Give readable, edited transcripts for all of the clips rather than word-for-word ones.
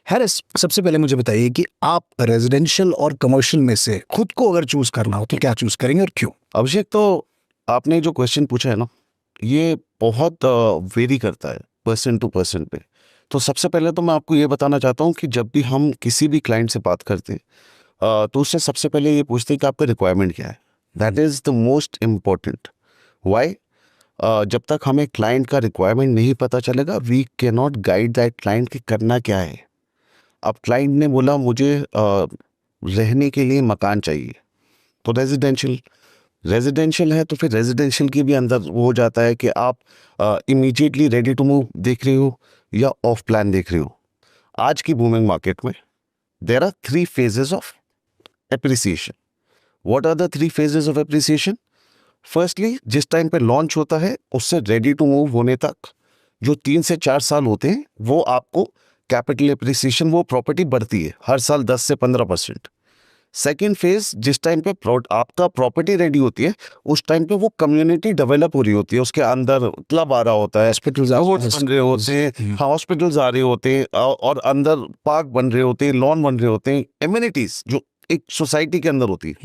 Harris, सबसे पहले मुझे बताइए कि आप रेजिडेंशियल और कमर्शियल में से खुद को अगर चूज करना हो तो क्या चूज करेंगे और क्यों? अभिषेक, तो आपने जो क्वेश्चन पूछा है ना, ये बहुत वेरी करता है पर्सन टू पर्सन पे। तो सबसे पहले तो मैं आपको ये बताना चाहता हूँ कि जब भी हम किसी भी क्लाइंट से बात करते हैं तो उससे सबसे पहले ये पूछते हैं कि आपका रिक्वायरमेंट क्या है। That is the most important. Why? जब तक हमें क्लाइंट का रिक्वायरमेंट नहीं पता चलेगा, we can not guide that client कि करना क्या है। अब क्लाइंट ने बोला मुझे रहने के लिए मकान चाहिए, तो रेजिडेंशियल है, तो फिर रेजिडेंशियल के भी अंदर वो हो जाता है कि आप इमीडिएटली रेडी टू मूव देख रहे हो या ऑफ प्लान देख रहे हो। आज की बूमिंग मार्केट में there are 3 phases of appreciation. What are the 3 phases of appreciation? Firstly, जिस टाइम पे लॉन्च होता है उससे रेडी टू मूव होने तक जो 3 से 4 साल होते हैं, वो आपको कैपिटल एप्रिसिएशन, वो प्रॉपर्टी बढ़ती है हर साल 10 से 15%। सेकेंड फेज, जिस टाइम पे आपका प्रॉपर्टी रेडी होती है, उस टाइम पे वो कम्युनिटी डेवलप हो रही होती है, उसके अंदर क्लब आ रहा होता है, हॉस्पिटल्स बन रहे होते हैं, हॉस्पिटल्स आ रहे होते हैं, और अंदर पार्क बन रहे होते हैं, लॉन बन रहे होते हैं, एमिनिटीज जो एक सोसाइटी के अंदर होती है।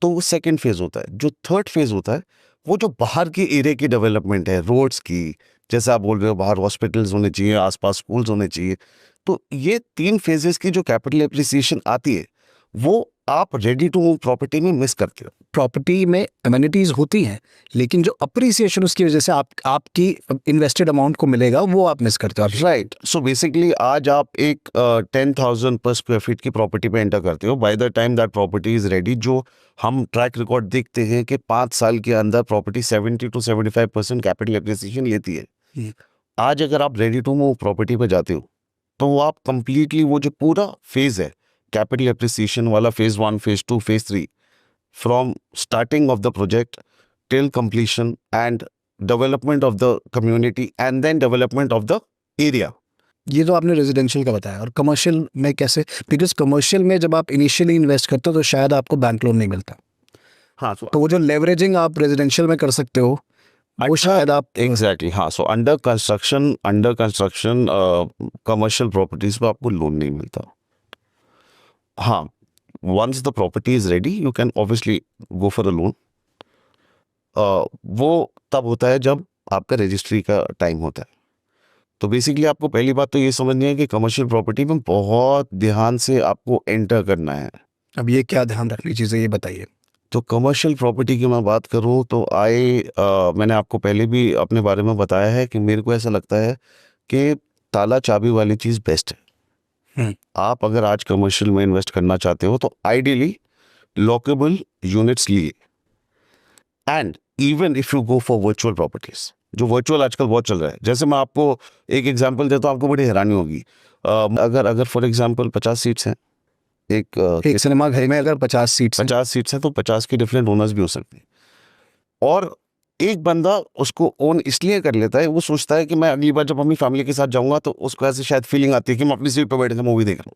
तो वो सेकेंड फेज होता है। जो थर्ड फेज होता है, वो जो बाहर की एरिया की डेवलपमेंट है, रोड्स की, जैसे आप बोल रहे हो बाहर हॉस्पिटल्स होने चाहिए, आसपास स्कूल्स होने चाहिए। तो ये 3 फेजेस की जो कैपिटल एप्रिसिएशन आती है, वो आप रेडी टू मूव प्रॉपर्टी में मिस करते हो। प्रॉपर्टी में एमिनिटीज होती हैं, लेकिन जो अप्रिसिएशन उसकी वजह से आपकी इन्वेस्टेड अमाउंट को मिलेगा वो आप मिस करते हो। राइट। सो बेसिकली आज आप एक 10,000 पर स्क्वायर फीट की प्रॉपर्टी पे एंटर करते हो। By the time that property is ready, जो हम ट्रैक रिकॉर्ड देखते हैं कि 5 साल के अंदर प्रॉपर्टी 70 to 75% कैपिटल एप्रिसिएशन लेती है। आज अगर आप रेडी टू मूव प्रॉपर्टी पे जाते हो, तो वो आप कंप्लीटली वो जो पूरा फेज है कैपिटल एप्रिसिएशन वाला, phase 1, phase 2, phase 3, from starting of the project till completion and development of the community and then development of the area. ये तो आपने रेजिडेंशियल का बताया, और कमर्शियल में कैसे? बिकॉज कमर्शियल में जब आप इनिशियली इन्वेस्ट करते हो तो शायद आपको बैंक लोन नहीं मिलता। हाँ, तो वो जो लेवरेजिंग आप रेजिडेंशियल में कर सकते हो वो शायद आप एग्जैक्टली हाँ। So under construction commercial properties पे आपको लोन नहीं मिलता। हाँ, once the property is ready you can obviously go for a loan. वो तब होता है जब आपका रजिस्ट्री का टाइम होता है। तो बेसिकली आपको पहली बात तो ये समझनी है कि कमर्शियल प्रॉपर्टी में बहुत ध्यान से आपको एंटर करना है। अब ये क्या ध्यान रखनी चीज़ है, ये बताइए। तो कमर्शियल प्रॉपर्टी की मैं बात करूं तो मैंने आपको पहले भी अपने बारे में बताया है कि मेरे को ऐसा लगता है कि ताला चाबी वाली चीज़ बेस्ट है। आप अगर आज कमर्शियल में इन्वेस्ट करना चाहते हो तो आइडियली लॉकेबल यूनिट्स लिए, and even if you go for virtual properties, जो वर्चुअल आजकल बहुत चल रहा है। जैसे मैं आपको एक एग्जांपल देता हूँ, आपको बड़ी हैरानी होगी। अगर फॉर एग्जांपल 50 सीट्स हैं एक सिनेमा घर में, अगर 50 सीट्स हैं तो 50 के डिफरेंट ओनर्स भी हो सकते हैं। और एक बंदा उसको ओन इसलिए कर लेता है, वो सोचता है कि मैं अगली बार जब अपनी फैमिली के साथ जाऊंगा तो उसको ऐसे शायद फीलिंग आती है कि मैं अपनी सीट पर बैठ कर मूवी देख रहा हूँ।